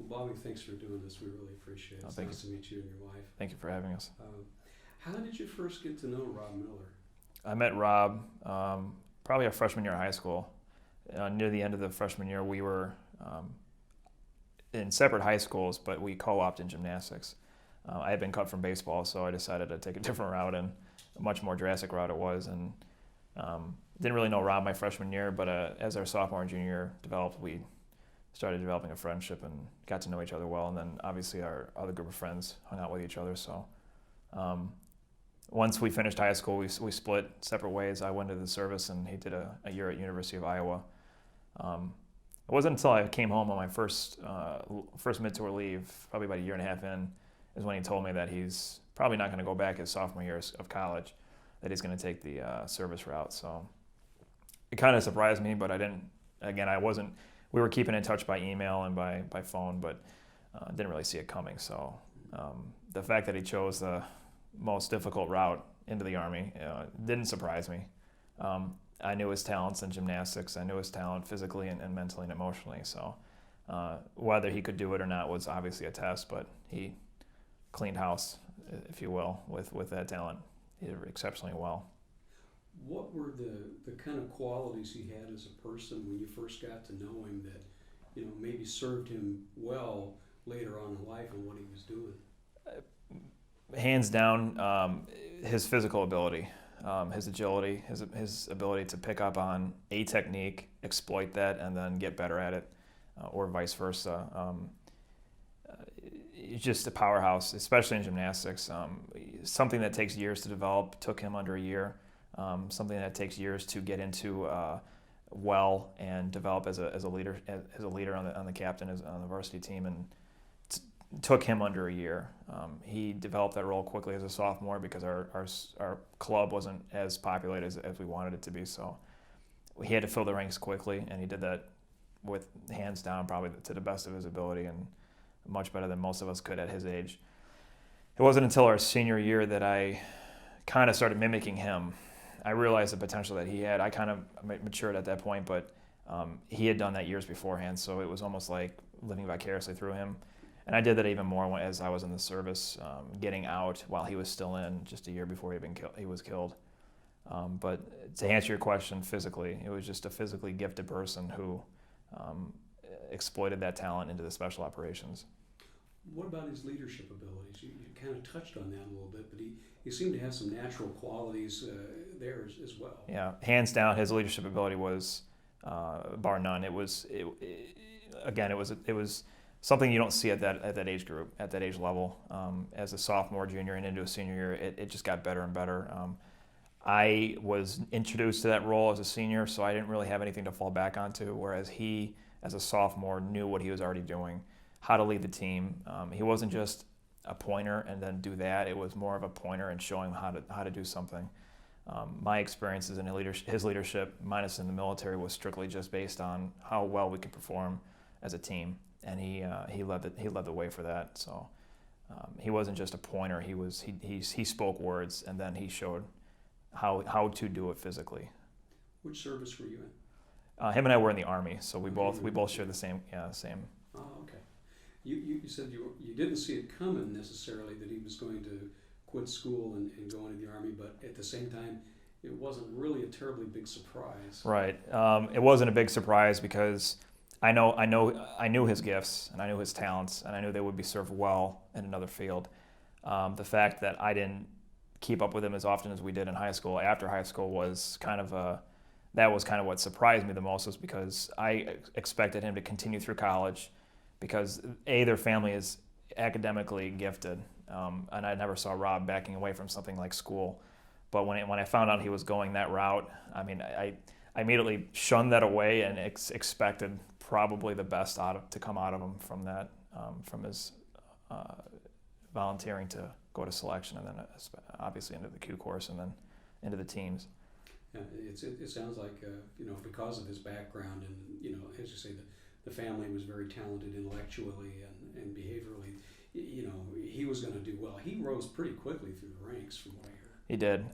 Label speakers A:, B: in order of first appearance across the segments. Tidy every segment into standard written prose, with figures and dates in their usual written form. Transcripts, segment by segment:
A: Well, Bobby, thanks for doing this. We really appreciate it.
B: Oh,
A: It's
B: thank you.
A: nice to meet you and your wife.
B: Thank you for having us.
A: How did you first get to know Rob Miller?
B: I met Rob probably our freshman year of high school. Near the end of the freshman year, we were in separate high schools, but we co-opted in gymnastics. I had been cut from baseball, so I decided to take a different route, and a much more drastic route it was. And didn't really know Rob my freshman year, but as our sophomore and junior year developed, we started developing a friendship and got to know each other well. And then obviously our other group of friends hung out with each other. So once we finished high school, we split separate ways. I went to the service, and he did a year at University of Iowa. It wasn't until I came home on my first mid-tour leave, probably about a year and a half in, is when he told me that he's probably not going to go back his sophomore year of college, that he's going to take the service route. So it kind of surprised me, but I didn't. Again, I wasn't. We were keeping in touch by email and by phone, but didn't really see it coming. So the fact that he chose the most difficult route into the Army didn't surprise me. I knew his talents in gymnastics. I knew his talent physically and mentally and emotionally. So whether he could do it or not was obviously a test, but he cleaned house, if you will, with that talent. He did exceptionally well.
A: What were the kind of qualities he had as a person when you first got to know him that, maybe served him well later on in life and what he was doing?
B: Hands down, his physical ability, his agility, his ability to pick up on a technique, exploit that, and then get better at it, or vice versa. He's just a powerhouse, especially in gymnastics. Something that takes years to develop took him under a year. Something that takes years to get into well and develop as a leader on the captain on the varsity team, and took him under a year. He developed that role quickly as a sophomore because our club wasn't as populated as we wanted it to be. So he had to fill the ranks quickly, and he did that with hands down probably to the best of his ability, and much better than most of us could at his age. It wasn't until our senior year that I kind of started mimicking him. I realized the potential that he had. I kind of matured at that point, but he had done that years beforehand, so it was almost like living vicariously through him. And I did that even more as I was in the service, getting out while he was still in, just a year before he was killed. But to answer your question, physically, it was just a physically gifted person who exploited that talent into the special operations.
A: What about his leadership abilities? You kind of touched on that a little bit, but he seemed to have some natural qualities there as well.
B: Yeah, hands down, his leadership ability was bar none. It was something you don't see at that age group, at that age level. As a sophomore, junior, and into a senior year, it just got better and better. I was introduced to that role as a senior, so I didn't really have anything to fall back onto, whereas he, as a sophomore, knew what he was already doing, how to lead the team. He wasn't just a pointer and then do that. It was more of a pointer and showing how to do something. My experiences in his leadership, minus in the military, was strictly just based on how well we could perform as a team, and he led the way for that. So he wasn't just a pointer. He spoke words, and then he showed how to do it physically.
A: Which service were you in?
B: Him and I were in the Army, so we both shared the same.
A: Oh, okay. You said you didn't see it coming necessarily that he was going to quit school and go into the Army, but at the same time, it wasn't really a terribly big surprise.
B: Right. It wasn't a big surprise because I knew his gifts and I knew his talents, and I knew they would be served well in another field. The fact that I didn't keep up with him as often as we did in high school after high school was kind of what surprised me the most, was because I expected him to continue through college, because their family is academically gifted, and I never saw Rob backing away from something like school. But when I found out he was going that route, I immediately shunned that away and expected probably the best to come out of him from that, from his volunteering to go to selection, and then obviously into the Q course, and then into the teams.
A: Yeah, it sounds like because of his background, and as you say, the family was very talented intellectually and behaviorally. He was going to do well. He rose pretty quickly through the ranks, from what I heard.
B: He did.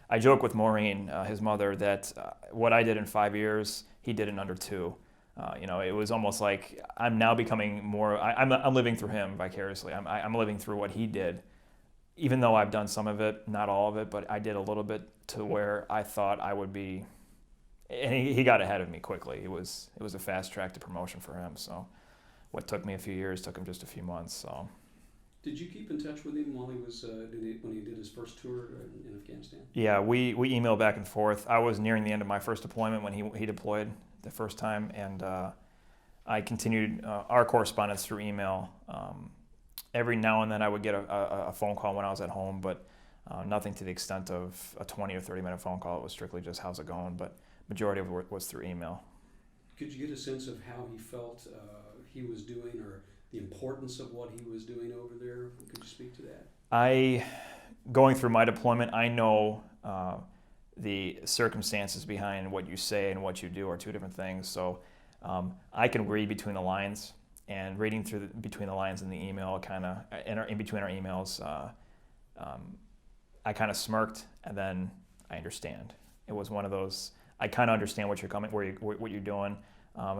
B: I joke with Maureen, his mother, that what I did in 5 years, he did in under 2. It was almost like I'm now becoming more. I'm living through him vicariously. I'm living through what he did, even though I've done some of it, not all of it, but I did a little bit to where I thought I would be. And he got ahead of me quickly. It was a fast track to promotion for him. So what took me a few years took him just a few months. So.
A: Did you keep in touch with him while he was when he did his first tour in Afghanistan?
B: Yeah, we emailed back and forth. I was nearing the end of my first deployment when he deployed the first time, and I continued our correspondence through email. Every now and then I would get a phone call when I was at home, but nothing to the extent of a 20 or 30-minute phone call. It was strictly just how's it going, but majority of it was through email.
A: Could you get a sense of how he felt he was doing, or the importance of what he was doing over there? Could you speak to that?
B: Going through my deployment, I know the circumstances behind what you say and what you do are two different things. So I can read between the lines, and reading through between the lines in the email, in between our emails, I kind of smirked, and then I understand. It was one of those. I kind of understand what you're doing.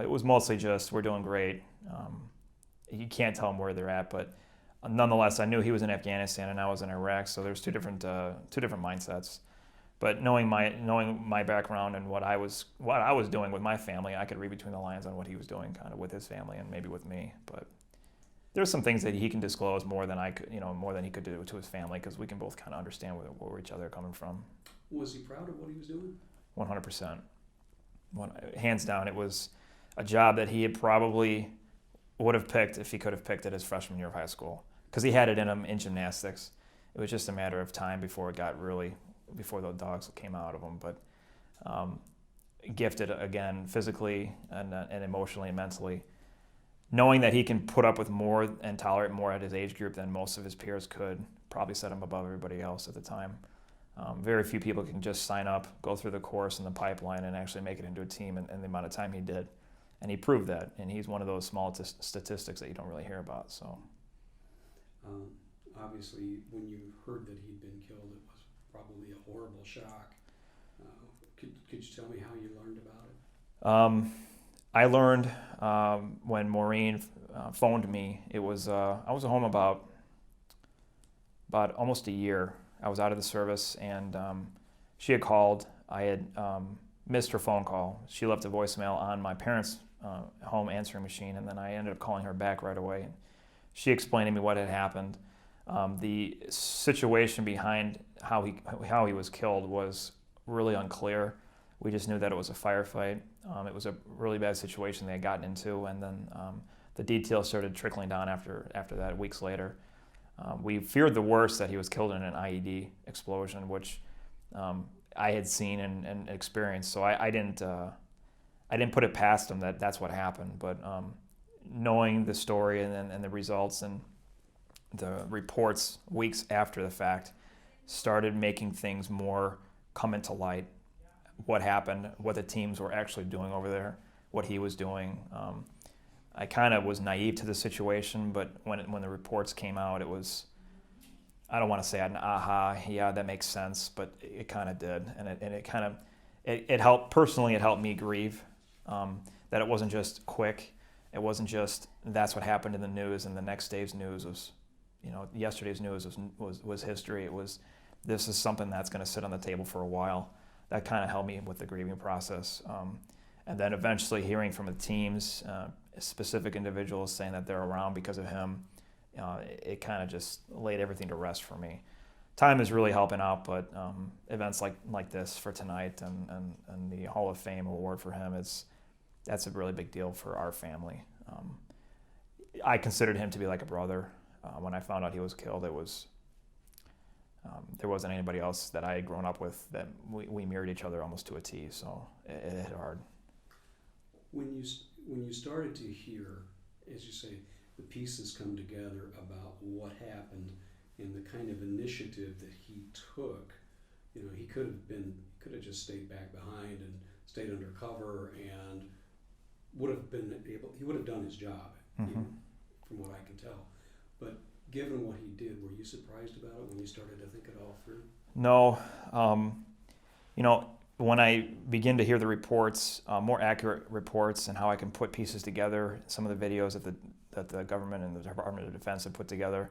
B: It was mostly just we're doing great. You can't tell them where they're at, but nonetheless, I knew he was in Afghanistan and I was in Iraq, so there's two different mindsets. But knowing my background and what I was doing with my family, I could read between the lines on what he was doing, kind of with his family and maybe with me. But there's some things that he can disclose more than I could, more than he could do to his family, because we can both kind of understand where each other are coming from.
A: Was he proud of what he was doing?
B: 100%. Hands down, it was a job that he had probably would have picked if he could have picked it his freshman year of high school, because he had it in him in gymnastics. It was just a matter of time before the dogs came out of him. But gifted again, physically and emotionally and mentally, knowing that he can put up with more and tolerate more at his age group than most of his peers could, probably set him above everybody else at the time. Very few people can just sign up, go through the course and the pipeline, and actually make it into a team in the amount of time he did. And he proved that, and he's one of those small statistics that you don't really hear about. So,
A: obviously, when you heard that he'd been killed, it was probably a horrible shock. Could you tell me how you learned about it?
B: I learned when Maureen phoned me. It was I was home about almost a year. I was out of the service, and she had called. I had missed her phone call. She left a voicemail on my parents' home answering machine, and then I ended up calling her back right away. She explained to me what had happened. The situation behind how he was killed was really unclear. We just knew that it was a firefight. It was a really bad situation they had gotten into, and then the details started trickling down after that, weeks later. We feared the worst, that he was killed in an IED explosion, which I had seen and experienced. So I didn't put it past him that that's what happened. But knowing the story and the results and the reports weeks after the fact started making things more come into light. What happened, what the teams were actually doing over there, what he was doing. I kind of was naive to the situation, but when the reports came out, it was, I don't want to say an aha, yeah, that makes sense, but it kind of did, and it helped personally. It helped me grieve that it wasn't just quick. It wasn't just that's what happened in the news, and the next day's news was, yesterday's news was history. It was, this is something that's going to sit on the table for a while. That kind of helped me with the grieving process, and then eventually hearing from the teams. Specific individuals saying that they're around because of him, it kind of just laid everything to rest for me. Time is really helping out, but events like this for tonight and the Hall of Fame award for him, that's a really big deal for our family. I considered him to be like a brother. When I found out he was killed, it was there wasn't anybody else that I had grown up with that we mirrored each other almost to a T, so it hit hard.
A: When you started to hear, as you say, the pieces come together about what happened and the kind of initiative that he took, he could have just stayed back behind and stayed under cover and he would have done his job,
B: Mm-hmm.
A: From what I can tell. But given what he did, were you surprised about it when you started to think it all through?
B: No, when I begin to hear the reports, more accurate reports, and how I can put pieces together, some of the videos that the government and the Department of Defense have put together,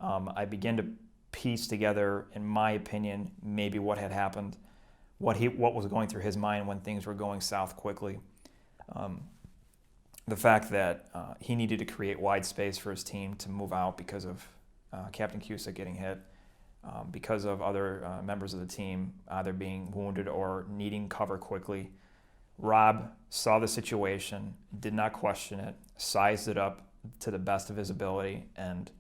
B: I begin to piece together, in my opinion, maybe what had happened, what was going through his mind when things were going south quickly. The fact that he needed to create wide space for his team to move out because of Captain Cusick getting hit, because of other members of the team either being wounded or needing cover quickly. Rob saw the situation, did not question it, sized it up to the best of his ability, and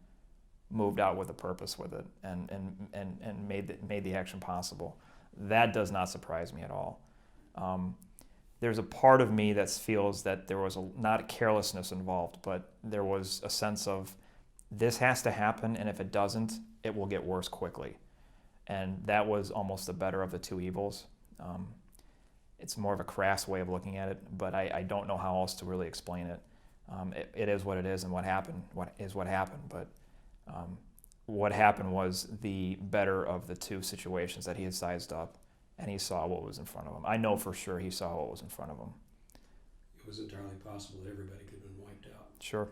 B: moved out with a purpose with it, and made the action possible. That does not surprise me at all. There's a part of me that feels that there was not carelessness involved, but there was a sense of this has to happen, and if it doesn't, it will get worse quickly. And that was almost the better of the two evils. It's more of a crass way of looking at it, but I don't know how else to really explain it. It is what it is, and what happened. But what happened was the better of the two situations that he had sized up, and he saw what was in front of him. I know for sure he saw what was in front of him.
A: It was entirely possible that everybody could have been wiped out.
B: Sure.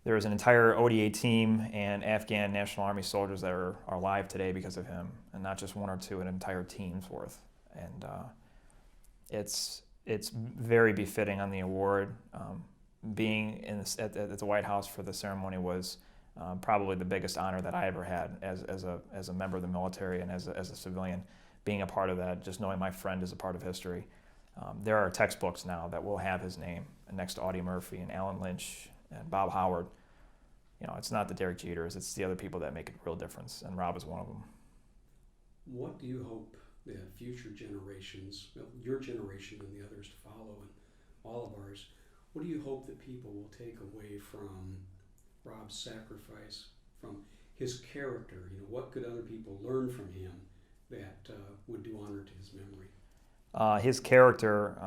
B: There is an entire ODA team and Afghan National Army soldiers that are alive today because of him, and not just one or two, an entire team's worth. And it's very befitting on the award. Being at the White House for the ceremony was probably the biggest honor that I ever had as a member of the military and as a civilian. Being a part of that, just knowing my friend is a part of history. There are textbooks now that will have his name next to Audie Murphy and Alan Lynch and Bob Howard. You know, it's not the Derek Jeters, it's the other people that make a real difference, and Rob is one of them.
A: What do you hope that future generations, your generation and the others to follow, and all of ours, what do you hope that people will take away from Rob's sacrifice, from his character? You know, what could other people learn from him that would do honor to his memory?
B: His character,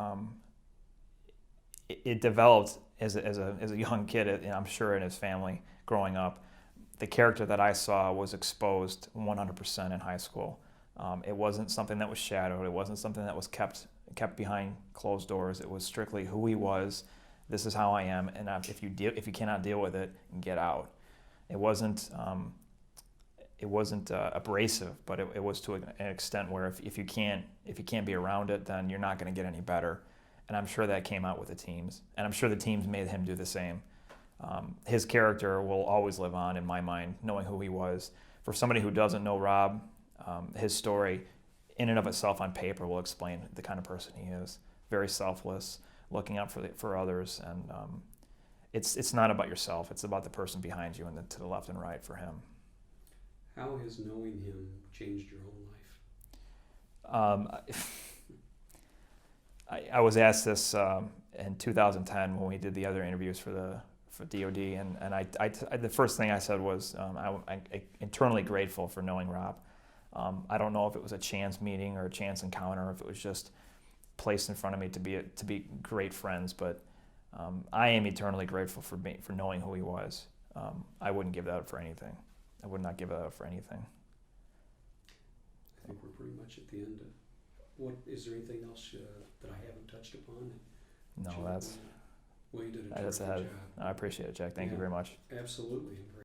B: it developed as a young kid, I'm sure, in his family growing up. The character that I saw was exposed 100% in high school. It wasn't something that was shadowed. It wasn't something that was kept behind closed doors. It was strictly who he was. This is how I am, and if you cannot deal with it, get out. It wasn't abrasive, but it was to an extent where if you can't be around it, then you're not going to get any better. And I'm sure that came out with the teams, and I'm sure the teams made him do the same. His character will always live on in my mind, knowing who he was. For somebody who doesn't know Rob, his story, in and of itself on paper, will explain the kind of person he is. Very selfless, looking out for others, and it's not about yourself. It's about the person behind you and to the left and right for him.
A: How has knowing him changed your own life?
B: I was asked this in 2010 when we did the other interviews for DOD, and I the first thing I said was I'm internally grateful for knowing Rob. I don't know if it was a chance meeting or a chance encounter, or if it was just placed in front of me to be great friends, but I am eternally grateful for knowing who he was. I wouldn't give that up for anything. I would not give that up for anything.
A: I think we're pretty much at the end of. Is there anything else that I haven't touched upon?
B: No, that's.
A: Well, you did a
B: That's
A: terrific
B: ahead.
A: job.
B: I appreciate it, Jack. Thank you very much.
A: Absolutely.